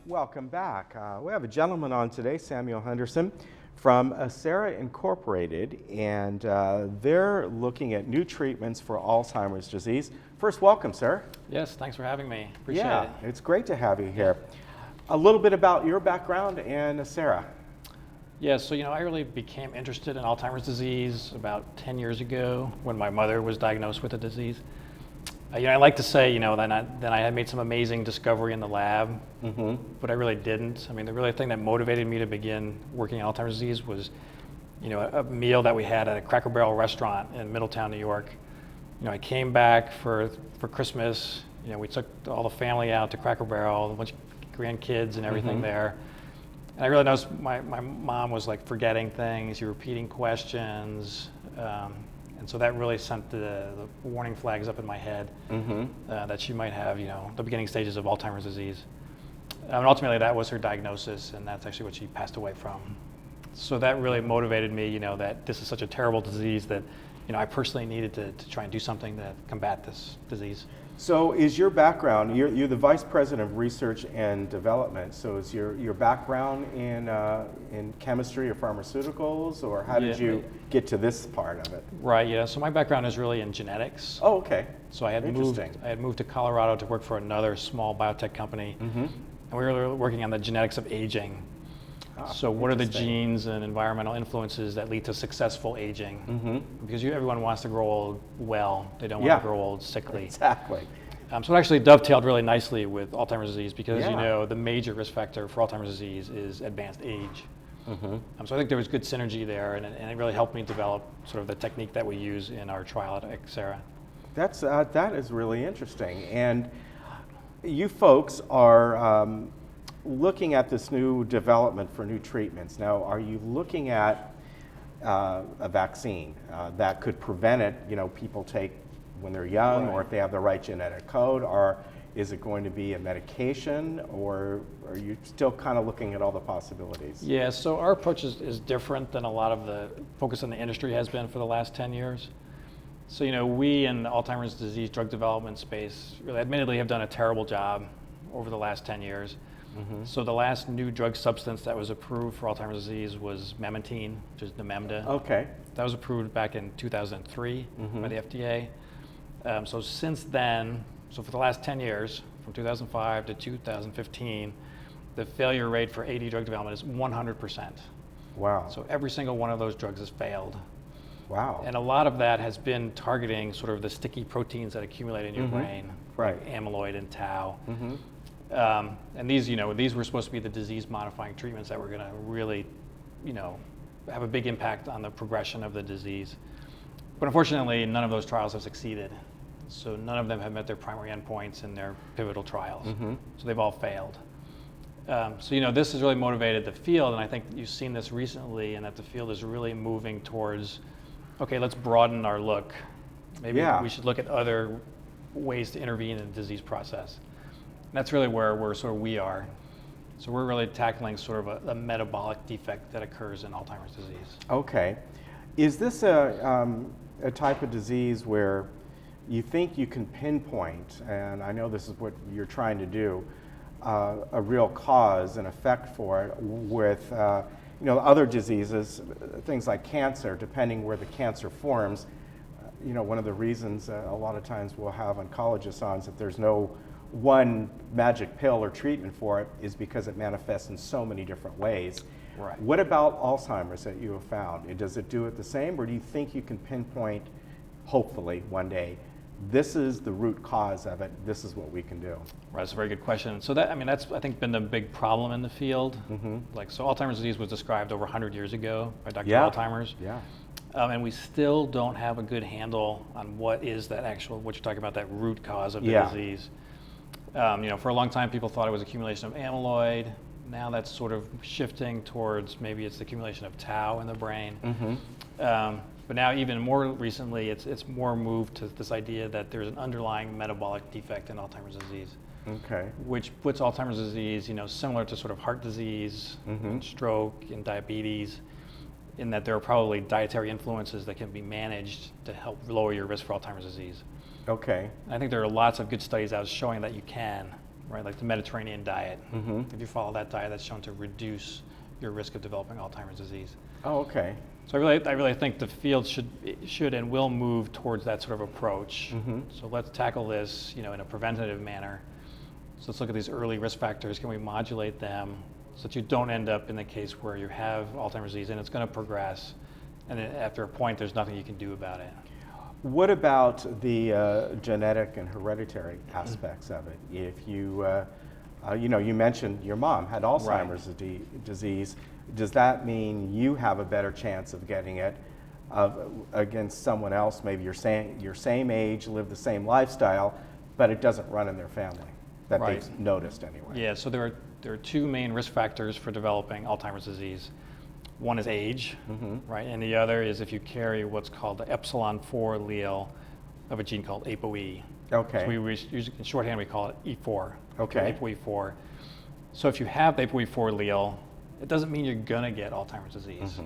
Welcome back. We have a gentleman on today, Samuel Henderson, from Accera Incorporated, and they're looking at new treatments for Alzheimer's disease. First, welcome, sir. Yes, thanks for having me. Appreciate it. It's great to have you here. A little bit about your background and Accera. Yeah, so I really became interested in Alzheimer's disease about 10 years ago when my mother was diagnosed with the disease. I like to say, that I had made some amazing discovery in the lab, but I really didn't. I mean, the really thing that motivated me to begin working on Alzheimer's disease was, a meal that we had at a Cracker Barrel restaurant in Middletown, New York. I came back for Christmas. We took all the family out to Cracker Barrel, a bunch of grandkids and everything there. And I really noticed my mom was like forgetting things, repeating questions. And so that really sent the warning flags up in my head that she might have, the beginning stages of Alzheimer's disease. And ultimately, that was her diagnosis, and that's actually what she passed away from. So that really motivated me, that this is such a terrible disease that, I personally needed to try and do something to combat this disease. So is your background, you're the Vice President of Research and Development, so is your background in chemistry or pharmaceuticals, or how did you get to this part of it? Right, yeah, so my background is really in genetics. Oh, okay. So I had moved to Colorado to work for another small biotech company, and we were working on the genetics of aging. So what are the genes and environmental influences that lead to successful aging? Because everyone wants to grow old well. They don't want to grow old sickly. Exactly. So it actually dovetailed really nicely with Alzheimer's disease because, the major risk factor for Alzheimer's disease is advanced age. So I think there was good synergy there, and it really helped me develop sort of the technique that we use in our trial at Accera. That is really interesting. And you folks are looking at this new development for new treatments. Now, are you looking at a vaccine that could prevent it, people take when they're young, or if they have the right genetic code, or is it going to be a medication, or are you still kind of looking at all the possibilities? Yeah, so our approach is different than a lot of the focus in the industry has been for the last 10 years. So, we in the Alzheimer's disease drug development space really admittedly have done a terrible job over the last 10 years. So the last new drug substance that was approved for Alzheimer's disease was memantine, which is Namenda. Okay. That was approved back in 2003 by the FDA. So since then, so for the last 10 years, from 2005 to 2015, the failure rate for AD drug development is 100%. Wow. So every single one of those drugs has failed. Wow. And a lot of that has been targeting sort of the sticky proteins that accumulate in your brain, like amyloid and tau. And these, these were supposed to be the disease-modifying treatments that were going to really, have a big impact on the progression of the disease. But unfortunately, none of those trials have succeeded. So none of them have met their primary endpoints in their pivotal trials. So they've all failed. So, this has really motivated the field, and I think you've seen this recently, and that the field is really moving towards, okay, let's broaden our look. Maybe we should look at other ways to intervene in the disease process. That's really where we are. So we're really tackling sort of a metabolic defect that occurs in Alzheimer's disease. Okay. Is this a type of disease where you think you can pinpoint, and I know this is what you're trying to do, a real cause and effect for it with other diseases, things like cancer, depending where the cancer forms. One of the reasons a lot of times we'll have oncologists on is that there's no one magic pill or treatment for it is because it manifests in so many different ways. Right. What about Alzheimer's that you have found? Does it do it the same, or do you think you can pinpoint, hopefully one day, this is the root cause of it, this is what we can do? Right, that's a very good question. So that's I think been the big problem in the field. So Alzheimer's disease was described over 100 years ago by Dr. Alzheimer's. And we still don't have a good handle on what is that what you're talking about, that root cause of the disease. For a long time, people thought it was accumulation of amyloid. Now that's sort of shifting towards maybe it's the accumulation of tau in the brain. But now even more recently, it's more moved to this idea that there's an underlying metabolic defect in Alzheimer's disease. Okay. Which puts Alzheimer's disease, similar to sort of heart disease, and stroke, and diabetes, in that there are probably dietary influences that can be managed to help lower your risk for Alzheimer's disease. Okay. I think there are lots of good studies out showing that you can, right? Like the Mediterranean diet. Mm-hmm. If you follow that diet, that's shown to reduce your risk of developing Alzheimer's disease. Oh, okay. So I really think the field should and will move towards that sort of approach. Mm-hmm. So let's tackle this, in a preventative manner. So let's look at these early risk factors. Can we modulate them so that you don't end up in the case where you have Alzheimer's disease and it's going to progress, and then after a point, there's nothing you can do about it. What about the genetic and hereditary aspects of it? If you, you mentioned your mom had Alzheimer's disease. Does that mean you have a better chance of getting it against someone else? Maybe you're saying your same age, live the same lifestyle, but it doesn't run in their family that they've noticed anyway. Yeah. So there are two main risk factors for developing Alzheimer's disease. One is age, right, and the other is if you carry what's called the epsilon 4 allele of a gene called ApoE. Okay. So we use, in shorthand, we call it E4. Okay. ApoE4. So if you have the ApoE4 allele, it doesn't mean you're gonna get Alzheimer's disease,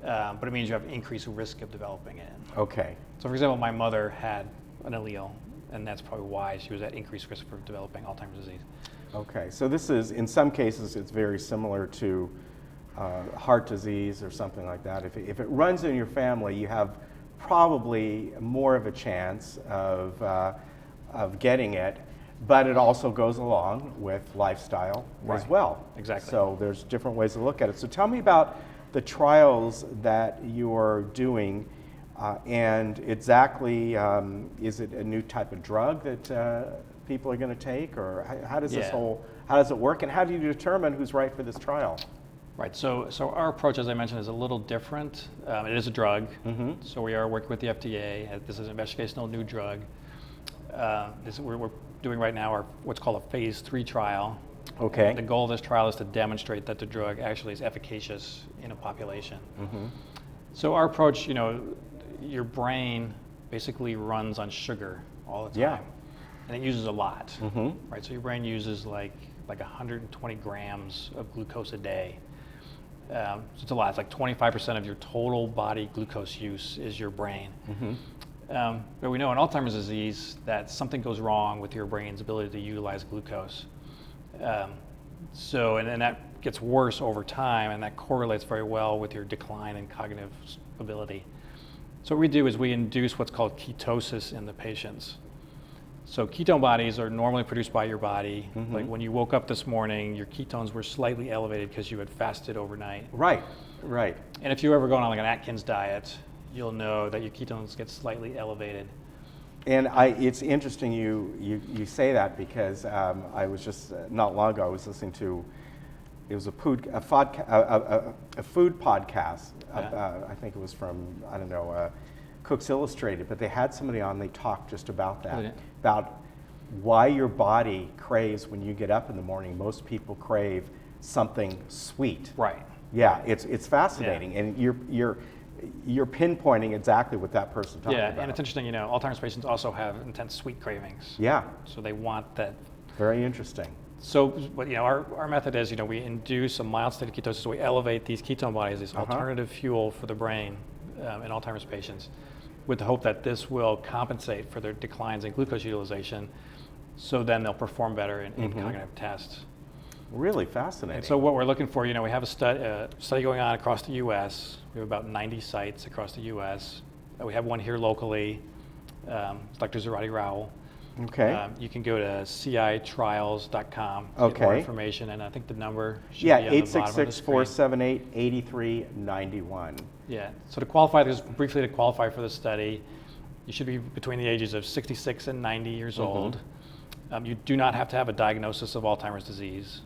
but it means you have increased risk of developing it. Okay. So for example, my mother had an allele, and that's probably why she was at increased risk for developing Alzheimer's disease. Okay. So this is, in some cases, it's very similar to heart disease or something like that. If it runs in your family, you have probably more of a chance of getting it, but it also goes along with lifestyle as well. Exactly. So there's different ways to look at it. So tell me about the trials that you're doing, and exactly, is it a new type of drug that people are going to take, or how does how does it work, and how do you determine who's right for this trial? Right, so our approach, as I mentioned, is a little different. It is a drug, so we are working with the FDA. This is an investigational new drug. We're doing right now what's called a phase 3 trial. Okay. The goal of this trial is to demonstrate that the drug actually is efficacious in a population. So our approach, your brain basically runs on sugar all the time. Yeah. And it uses a lot, right? So your brain uses like 120 grams of glucose a day. So it's a lot. It's like 25% of your total body glucose use is your brain. But we know in Alzheimer's disease that something goes wrong with your brain's ability to utilize glucose. And that gets worse over time, and that correlates very well with your decline in cognitive ability. So what we do is we induce what's called ketosis in the patients. So ketone bodies are normally produced by your body. Like when you woke up this morning, your ketones were slightly elevated because you had fasted overnight. Right. And if you're ever going on like an Atkins diet, you'll know that your ketones get slightly elevated. And it's interesting you say that, because I was just not long ago I was listening to, it was a food podcast. I think it was from, I don't know, Cooks Illustrated, but they had somebody on. They talked just about that, about why your body craves when you get up in the morning. Most people crave something sweet. Right. Yeah, it's fascinating, and you're pinpointing exactly what that person talking about. Yeah, and it's interesting. Alzheimer's patients also have intense sweet cravings. Yeah. So they want that. Very interesting. So, but our method is, we induce a mild state of ketosis. So we elevate these ketone bodies, this alternative fuel for the brain in Alzheimer's patients, with the hope that this will compensate for their declines in glucose utilization. So then they'll perform better in cognitive tests. Really fascinating. And so what we're looking for, we have a study going on across the U.S. We have about 90 sites across the U.S. We have one here locally, Dr. Zarati Rao. Okay. You can go to citrials.com to get more information, and I think the number should be on the bottom of the screen. 866-478-8391. Yeah, so to qualify, briefly to qualify for the study, you should be between the ages of 66 and 90 years old. You do not have to have a diagnosis of Alzheimer's disease.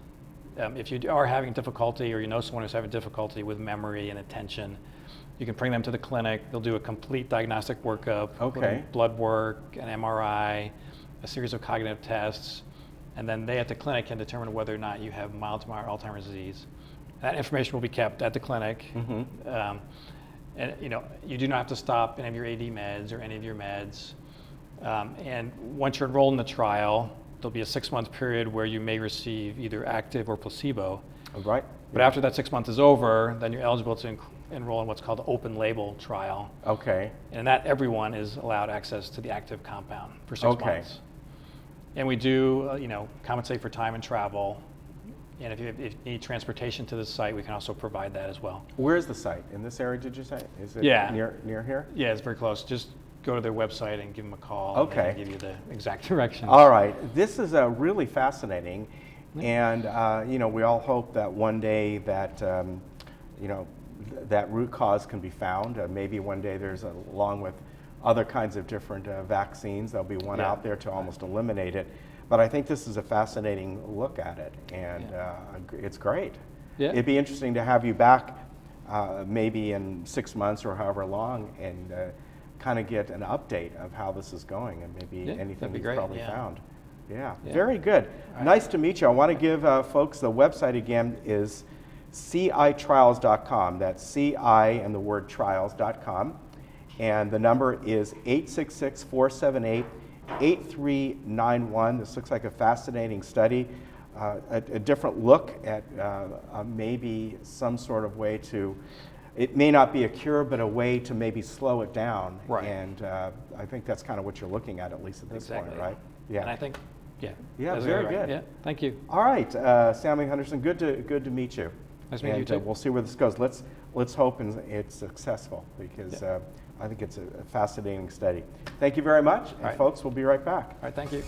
If you are having difficulty, or you know someone who's having difficulty with memory and attention, you can bring them to the clinic. They'll do a complete diagnostic workup, blood work, an MRI, a series of cognitive tests, and then they at the clinic can determine whether or not you have mild to moderate Alzheimer's disease. That information will be kept at the clinic. And you do not have to stop any of your AD meds or any of your meds. And once you're enrolled in the trial, there'll be a 6-month period where you may receive either active or placebo. Right. But after that 6 months is over, then you're eligible to enroll in what's called the open label trial. Okay. And that everyone is allowed access to the active compound for 6 months. And we do, compensate for time and travel. And if you need transportation to the site, we can also provide that as well. Where is the site? In this area, did you say? Is it Yeah. near here? Yeah, it's very close. Just go to their website and give them a call. Okay. And they can give you the exact directions. All right. This is really fascinating. And, we all hope that one day that, that root cause can be found. Maybe one day along with other kinds of different vaccines, there'll be one out there to almost eliminate it. But I think this is a fascinating look at it, and it's great. Yeah. It'd be interesting to have you back maybe in 6 months or however long, and kind of get an update of how this is going, and maybe anything you've probably found. Yeah, very good. Nice to meet you. I want to give folks the website again is citrials.com. That's CI and the word trials.com. And the number is 866-478-8391. This looks like a fascinating study, a different look at maybe some sort of way to, it may not be a cure, but a way to maybe slow it down. Right. And I think that's kind of what you're looking at least at this point, right? Yeah. And I think, yeah, very good. Yeah, thank you. All right, Sammy Henderson, good to meet you. Nice meeting you too. We'll see where this goes. Let's hope it's successful, because I think it's a fascinating study. Thank you very much, and folks, we'll be right back. All right, thank you.